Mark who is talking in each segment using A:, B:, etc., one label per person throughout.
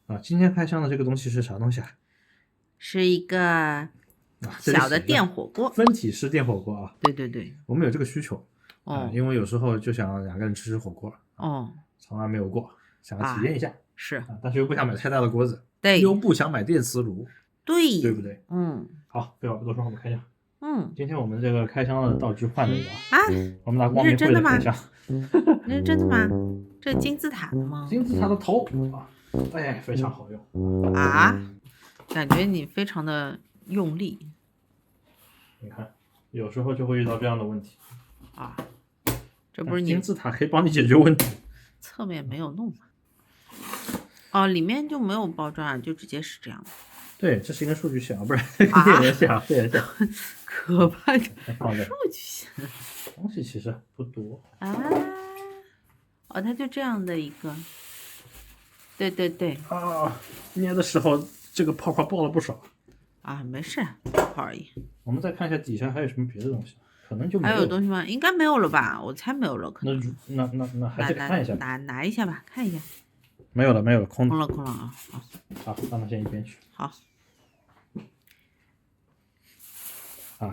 A: 啊，今天开箱的这个东西是啥东西啊？
B: 是一个小的电火锅，
A: 分体式电火锅啊。
B: 对对对，
A: 我们有这个需求因为有时候就想两个人吃火锅从来没有过，想要体验一下，
B: 是
A: 但是又不想买太大的锅子，
B: 对，
A: 又不想买电磁炉，
B: 对
A: 不对？好，废话不多说，我们开箱。今天我们这个开箱的道具换了一个我们拿光明会的开箱。
B: 那是真的吗？这是金字塔的吗？
A: 金字塔的头非常好用
B: 感觉你非常的用力。
A: 你看，有时候就会遇到这样的问题
B: 这不是你
A: 金字塔可以帮你解决问题。
B: 侧面没有弄吗？里面就没有包装就直接是这样的。
A: 对，这是一根数据线不是电源线
B: 可怕的数据线。
A: 东西其实不多
B: 它就这样的一个。对对对
A: 捏的时候这个泡泡爆了不少
B: 没事，泡而已。
A: 我们再看一下底下还有什么别的东西，可能就没有。
B: 还有东西吗？应该没有了吧？我猜没有了。可能
A: 那还是看一下
B: 拿一下吧，看一下。
A: 没有了，空
B: 了
A: 好，放到先一边去。
B: 好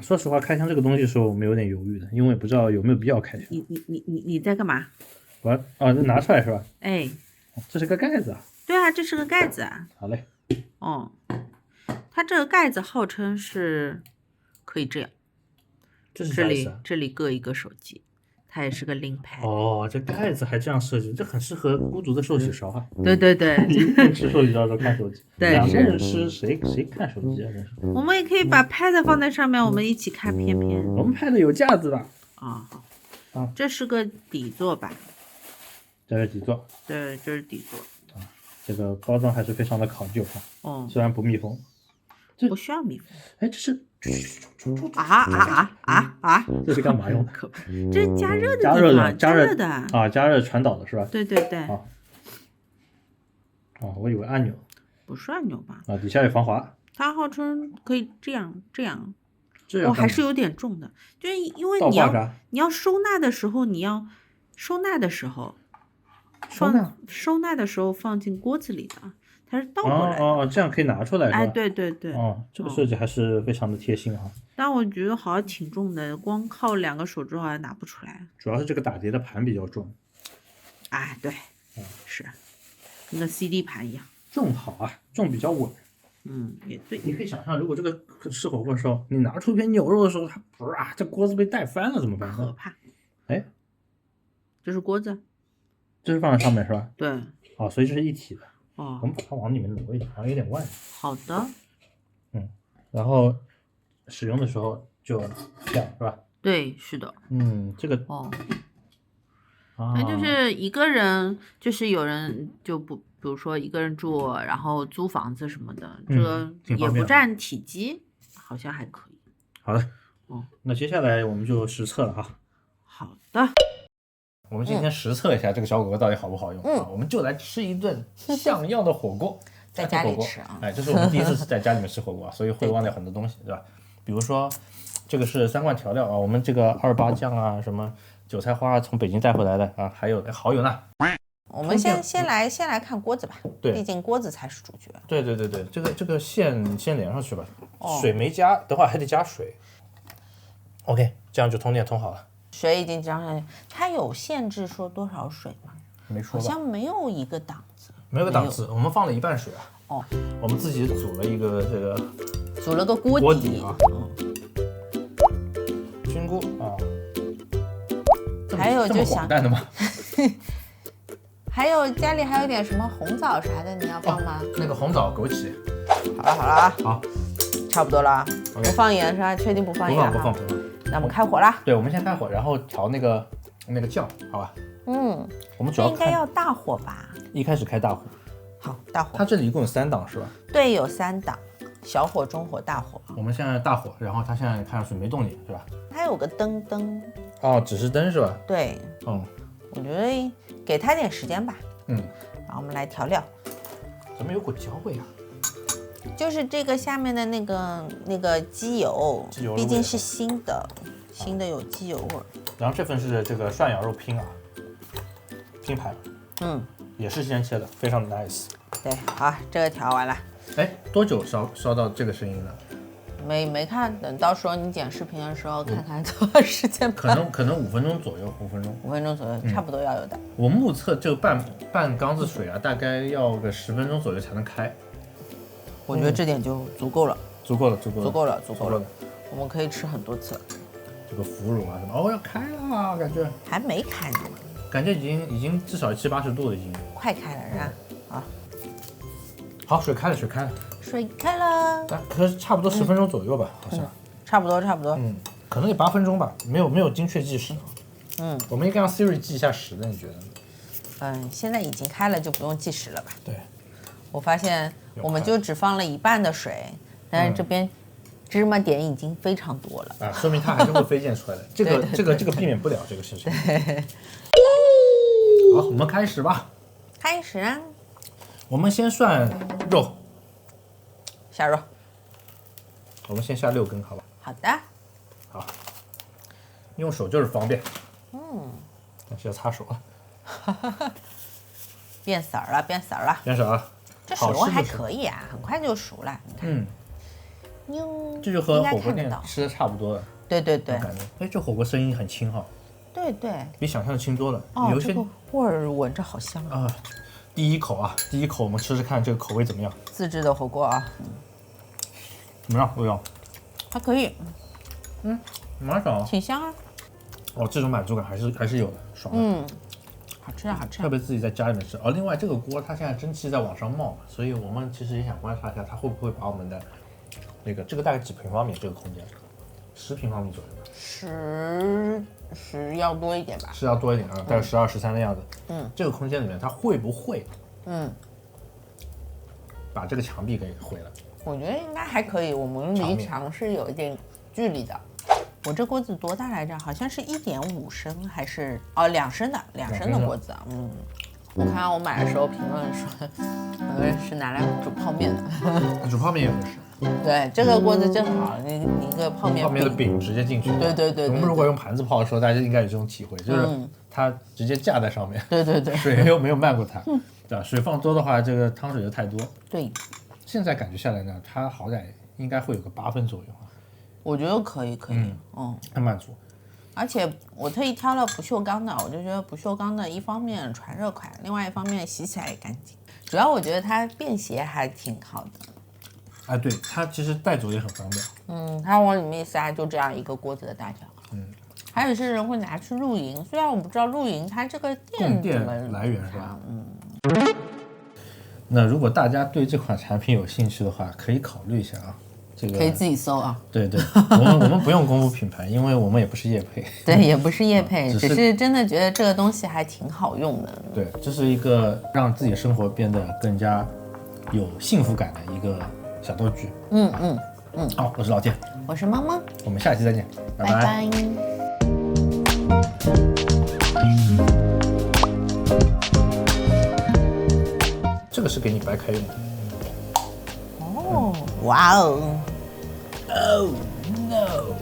A: 说实话，开箱这个东西的时候我们有点犹豫的，因为不知道有没有必要开箱。
B: 你在干嘛？
A: 这拿出来是吧？这是个盖子
B: 对这是个盖子
A: 好嘞。
B: 它这个盖子号称是可以这样，
A: 这是啥意思
B: 这里搁一个手机，它也是个零拍。
A: 这盖子还这样设计，这很适合孤独的寿喜烧
B: 对对对，
A: 一个人吃寿喜烧的时候看手机，两个人吃谁看手机真是。
B: 我们也可以把 pad 放在上面，我们一起看片片。
A: 我们 pad 有架子的
B: 这是个底座吧？
A: 这是底座。
B: 对，这是底座。
A: 这个包装还是非常的考究虽然不密封。
B: 不需要密封。
A: 这是
B: 这
A: 是干嘛用的？
B: 这是加热的
A: 加热
B: 的
A: 加热传导的是吧？
B: 对对对。
A: 我以为按钮。
B: 不是按钮吧？
A: 底下有防滑。
B: 它号称可以这样还是有点重的，就是因为你要收纳的时候，收纳的时候放进锅子里的，它是倒过来的。
A: 这样可以拿出来是吧？
B: 对对对。
A: 这个设计还是非常的贴心
B: 但我觉得好像挺重的，光靠2个手指好像拿不出来。
A: 主要是这个打碟的盘比较重。
B: 对，是跟个 CD 盘一样。
A: 重好重比较稳。
B: 也对。
A: 你可以想象，如果这个吃火锅的时候，你拿出一片牛肉的时候，它这锅子被带翻了怎么办？
B: 可怕。这是锅子。
A: 这是放在上面是吧？
B: 对。
A: 所以这是一体的。
B: 我
A: 们把它往里面挪一点，好像有点歪。
B: 好的。
A: 然后使用的时候就这样是吧？
B: 对，是的。
A: 这个
B: 那就是一个人，就是有人就不，比如说一个人住，然后租房子什么的，这个也不占体积，好像还可以。
A: 好的。那接下来我们就实测了
B: 好的。
A: 我们今天实测一下这个小火锅到底好不好用我们就来吃一顿像样的火锅。
B: 在家里吃
A: 这是我们第一次在家里面吃火锅所以会忘掉很多东西对吧？比如说这个是3罐调料我们这个228酱什么韭菜花从北京带回来的还有蚝油呢。
B: 我们先来看锅子吧，
A: 对，
B: 毕竟锅子才是主角。
A: 对，这个线先连上去吧。水没加的话还得加水。OK， 这样就通电通好了。
B: 水已经加上去，它有限制说多少水吗？
A: 没说吧？
B: 好像没有一个档次。
A: 没有个档次，我们放了1半水我们自己组了一个
B: 组了个锅底
A: 菌菇
B: 还有就
A: 想淡的吗？
B: 还有家里还有点什么红枣啥的，你要放吗？
A: 那个红枣枸杞。
B: 好了
A: 好，
B: 差不多了。不放盐是吧？确定不放盐？
A: 不放。
B: 那我们开火啦。
A: 对，我们先开火，然后调那个酱，好吧？我们主要
B: 应该要大火吧？
A: 一开始开大火。
B: 好，大火。
A: 它这里一共有3档是吧？
B: 对，有3档，小火、中火、大火。
A: 我们现在大火，然后它现在看上去没动静是吧？
B: 它有个灯。
A: 指示灯是吧？
B: 对。我觉得给它点时间吧。然后我们来调料。
A: 怎么有股焦味
B: 就是这个下面的那个鸡油，毕竟是新的有鸡油味。
A: 然后这份是这个涮羊肉拼排，也是先切的，非常的 nice。
B: 对，好，这个调完了。
A: 哎，多久烧到这个声音呢？
B: 没看，等到时候你剪视频的时候看看多少时间。
A: 可能5分钟左右，5分钟。
B: 5分钟左右，差不多要有的。
A: 我目测这个半缸子水啊，大概要个10分钟左右才能开。
B: 我觉得这点就足够了。
A: 足够了。
B: 我们可以吃很多次。
A: 这个腐乳啊什么，要开了，感觉
B: 还没开呢。
A: 感觉已经至少70、80度了，已经。
B: 快开了是吧？
A: 好，水开了。
B: 水开了。
A: 可是差不多10分钟左右吧，好像。
B: 差不多。
A: 可能也8分钟吧，没有精确计时。我们应该让 Siri 记一下时的，你觉得呢？
B: 现在已经开了，就不用计时了吧？
A: 对。
B: 我发现我们就只放了一半的水，但是这边芝麻点已经非常多了。
A: 说明它还是会飞溅出来的。这个避免不了这个事情。好，我们开始吧。
B: 开始啊！
A: 我们先涮肉。
B: 下肉。
A: 我们先下6根，好吧？
B: 好的。
A: 好。用手就是方便。但是要擦手啊。
B: 变色儿了。
A: 变色啊。
B: 这水温还可以啊，很快就熟了。你看。
A: 这就和火锅店吃的差不多了。
B: 对。
A: 感觉，哎，这火锅声音很轻哈。
B: 对。
A: 比想象的轻多了。
B: 有些这个味儿闻着好香啊。
A: 第一口我们吃吃看这个口味怎么样？
B: 自制的火锅啊。
A: 怎么样？味道？
B: 还可以。
A: 蛮爽。
B: 挺香啊。
A: 这种满足感还是有的，爽的。
B: 好吃啊。
A: 特别自己在家里面吃。另外这个锅它现在蒸汽在往上冒嘛，所以我们其实也想观察一下它会不会把我们的这个大概几平方米这个空间，10平方米左右吧。10
B: 要多一点吧。
A: 是要多一点啊，大概12、13的样子。这个空间里面它会不会把这个墙壁给毁了？
B: 我觉得应该还可以，我们离墙是有一点距离的。我这锅子多大来着？好像是1.5升还是2升的锅子。我看看我买的时候评论说，有人是拿来煮泡面的。
A: 煮泡面也合适。
B: 对，这个锅子正好，你一个泡面
A: 的饼直接进去。
B: 对。
A: 我们如果用盘子泡的时候，大家应该有这种体会，就是它直接架在上面。
B: 对。
A: 水又没有漫过它，对吧？水放多的话，这个汤水就太多。
B: 对。
A: 现在感觉下来呢，它好歹应该会有个8分左右。
B: 我觉得可以。
A: 很满足。
B: 而且我特意挑了不锈钢的，我就觉得不锈钢的一方面传热快，另外一方面洗起来也干净。主要我觉得它便携还挺好的。
A: 对，它其实带走也很方便。
B: 它往里面一塞，就这样一个锅子的大小。还有些人会拿去露营，虽然我不知道露营它这个
A: 供电来源是吧？那如果大家对这款产品有兴趣的话，可以考虑一下啊。这个
B: 可以自己搜啊。
A: 对，我们不用公布品牌，因为我们也不是业配。
B: 对，也不是业配，只是真的觉得这个东西还挺好用的。
A: 对，这是一个让自己的生活变得更加有幸福感的一个小道具。好，我是老健，
B: 我是猫猫，
A: 我们下期再见，拜拜。这个是给你白开用的。
B: 哇哦。
A: Oh no！